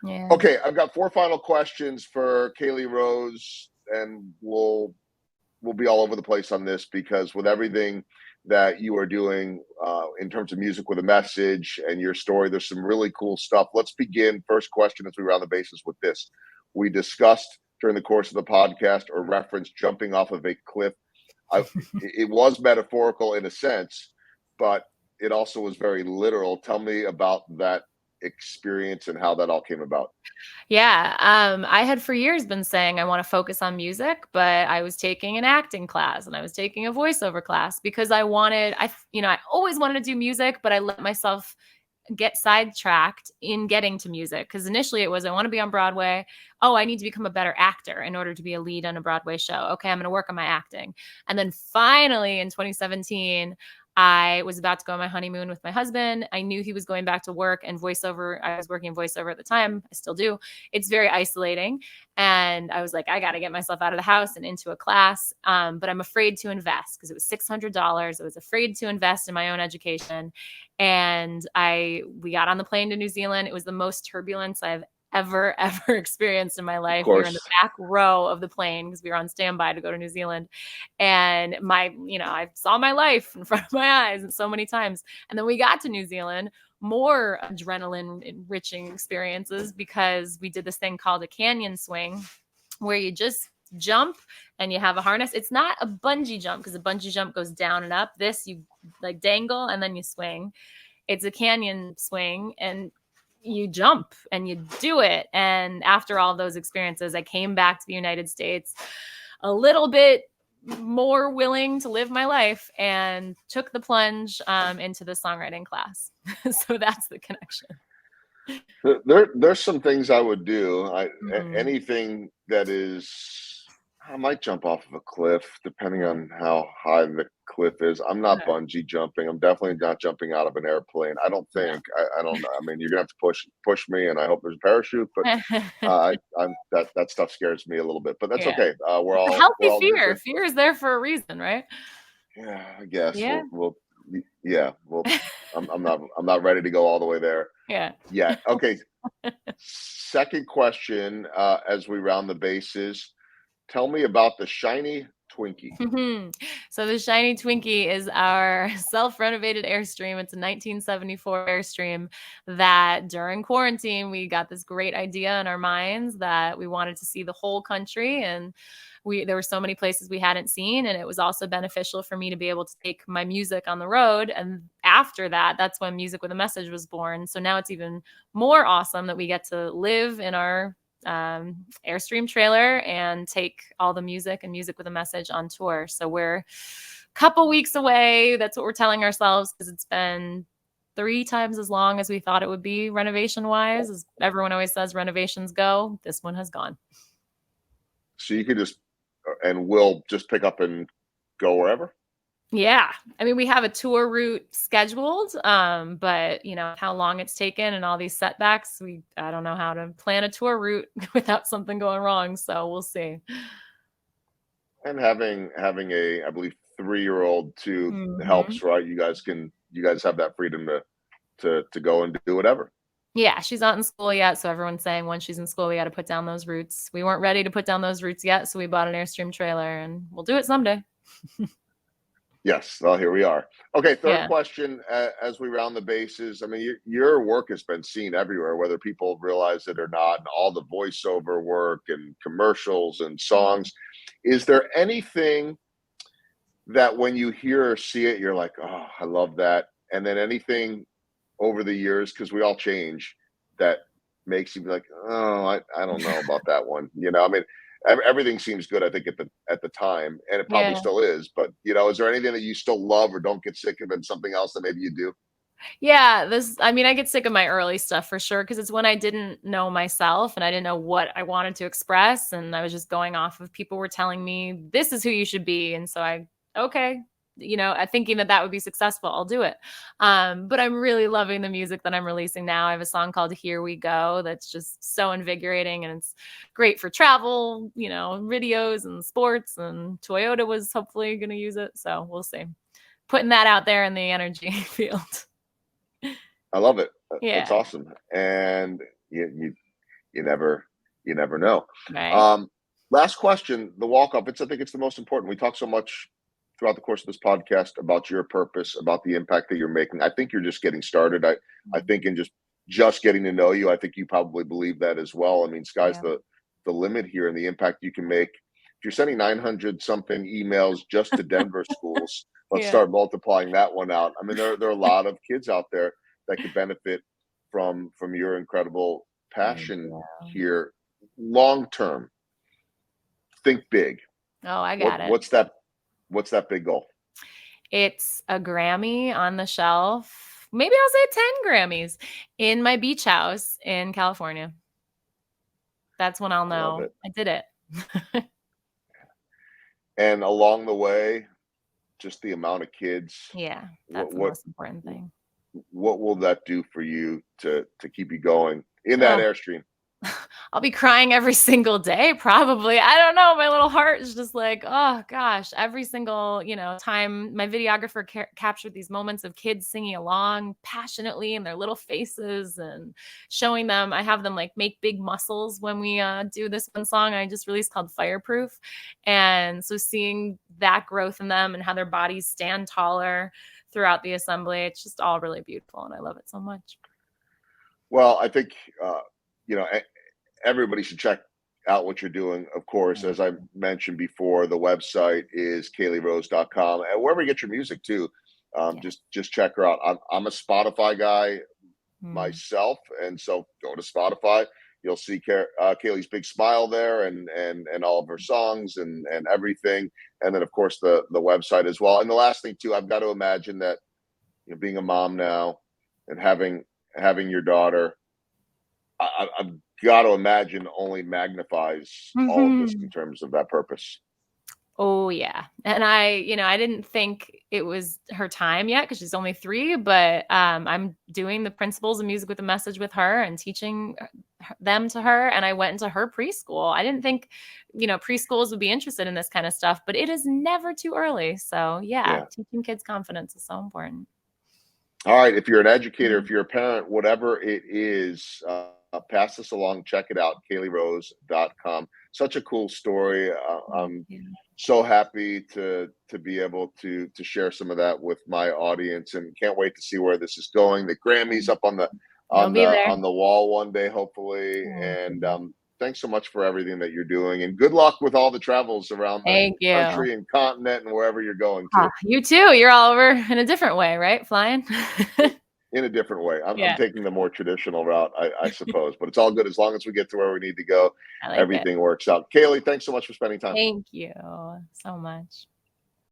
Yeah. Okay, I've got 4 final questions for Caley Rose, and we'll be all over the place on this because with everything that you are doing in terms of music with a message and your story, there's some really cool stuff. Let's begin. First question as we round the bases with this. We discussed during the course of the podcast or referenced jumping off of a cliff. It was metaphorical in a sense, but it also was very literal. Tell me about that experience and how that all came about. Yeah. I had for years been saying I want to focus on music, but I was taking an acting class and I was taking a voiceover class because I always wanted to do music, but I let myself get sidetracked in getting to music. Because initially it was, I want to be on Broadway. Oh, I need to become a better actor in order to be a lead on a Broadway show. Okay, I'm going to work on my acting. And then finally in 2017, I was about to go on my honeymoon with my husband. I knew he was going back to work and voiceover. I was working in voiceover at the time. I still do. It's very isolating. And I was like, I got to get myself out of the house and into a class. But I'm afraid to invest because it was $600. I was afraid to invest in my own education. And we got on the plane to New Zealand. It was the most turbulence I've ever experienced in my life. We were in the back row of the plane because we were on standby to go to New Zealand. And I saw my life in front of my eyes and so many times. And then we got to New Zealand, more adrenaline enriching experiences because we did this thing called a canyon swing where you just jump and you have a harness. It's not a bungee jump because a bungee jump goes down and up. This you like dangle and then you swing. It's a canyon swing and you jump and you do it. And after all those experiences, I came back to the United States a little bit more willing to live my life and took the plunge into the songwriting class. So that's the connection. There's some things I would do. Anything that is, I might jump off of a cliff, depending on how high the cliff is. I'm not bungee jumping. I'm definitely not jumping out of an airplane. I don't think. I don't know. I mean, you're gonna have to push me, and I hope there's a parachute. But that stuff scares me a little bit. But that's okay. We're all healthy all fear. different. Fear is there for a reason, right? Yeah, I guess. Yeah. Well, I'm not ready to go all the way there. Yeah. Okay. Second question, as we round the bases, tell me about the shiny Twinkie. So the shiny Twinkie is our self-renovated Airstream. It's a 1974 Airstream that during quarantine, we got this great idea in our minds that we wanted to see the whole country. And there were so many places we hadn't seen. And it was also beneficial for me to be able to take my music on the road. And after that, that's when Music with a Message was born. So now it's even more awesome that we get to live in our Airstream trailer and take all the music and Music with a Message on tour. So we're a couple weeks away. That's what we're telling ourselves because it's been 3 times as long as we thought it would be renovation wise. As everyone always says, renovations go. This one has gone. So you could we'll just pick up and go wherever? Yeah. I mean, we have a tour route scheduled, but how long it's taken and all these setbacks, I don't know how to plan a tour route without something going wrong. So we'll see. And having I believe 3-year-old too helps, right? You guys have that freedom to go and do whatever. Yeah, she's not in school yet. So everyone's saying when she's in school, we got to put down those roots. We weren't ready to put down those roots yet. So we bought an Airstream trailer and we'll do it someday. Yes. Well, here we are. Okay. Third question, as we round the bases. I mean, your work has been seen everywhere, whether people realize it or not, and all the voiceover work and commercials and songs. Is there anything that when you hear or see it, you're like, oh, I love that? And then anything over the years, because we all change, that makes you be like, oh, I don't know about that one. I mean, everything seems good, I think, at the time, and it probably still is. But is there anything that you still love or don't get sick of, and something else that maybe you do? Yeah, I get sick of my early stuff for sure, because it's when I didn't know myself and I didn't know what I wanted to express, and I was just going off of people were telling me this is who you should be, and so I thinking that would be successful, I'll do it. But I'm really loving the music that I'm releasing now. I have a song called Here We Go that's just so invigorating, and it's great for travel, videos and sports, and Toyota was hopefully going to use it. So we'll see. Putting that out there in the energy field. I love it. Yeah. It's awesome. And you never know. Right. Last question, the walk up. I think it's the most important. We talk so much throughout the course of this podcast about your purpose, about the impact that you're making. I think you're just getting started. I think in just getting to know you, I think you probably believe that as well. I mean, sky's Yeah. the limit here and the impact you can make. If you're sending 900 something emails just to Denver schools, let's Yeah. start multiplying that one out. I mean, there are a lot of kids out there that could benefit from your incredible Thank passion you. here. Long term, think big. Oh, I got it. What's that big goal? It's a Grammy on the shelf. Maybe I'll say 10 Grammys in my beach house in California. That's when I'll I love know it. I did it. And along the way, just the amount of kids. Yeah, What that's the what most important thing. what will that do for you to keep you going in that Oh, airstream? I'll be crying every single day, probably. I don't know. My little heart is just like, oh gosh, every single, time my videographer captured these moments of kids singing along passionately in their little faces and showing them. I have them like make big muscles when we do this one song I just released called Fireproof. And so seeing that growth in them and how their bodies stand taller throughout the assembly, it's just all really beautiful. And I love it so much. Well, I think you know everybody should check out what you're doing. Of course, as I mentioned before, the website is CaleyRose.com, and wherever you get your music too, Yeah. just check her out. I'm a Spotify guy Mm. myself, and so go to Spotify. You'll see Caley's big smile there, and all of her songs and everything, and then of course the website as well. And the last thing too, I've got to imagine that being a mom now and having your daughter, I've got to imagine only magnifies all of this in Mhm. terms of that purpose. Oh yeah. And I didn't think it was her time yet because she's only 3, but I'm doing the principles of music with a message with her and teaching them to her. And I went into her preschool. I didn't think, preschools would be interested in this kind of stuff, but it is never too early. So yeah, Yeah. teaching kids confidence is so important. All right. If you're an educator, Yeah. if you're a parent, whatever it is, pass this along. Check it out. CaleyRose.com. Such a cool story. I'm Yeah. so happy to be able to share some of that with my audience, and can't wait to see where this is going. The Grammys up on the You'll be there. on the wall one day, hopefully. Thank And you. thanks so much for everything that you're doing, and good luck with all the travels around the Thank you. country and continent and wherever you're going Ah, to. you too. You're all over in a different way, right? Flying. In a different way. I'm Yeah, taking the more traditional route, I suppose, but it's all good as long as we get to where we need to go. I like it. Everything works out. Caley, thanks so much for spending time. Thank you so much.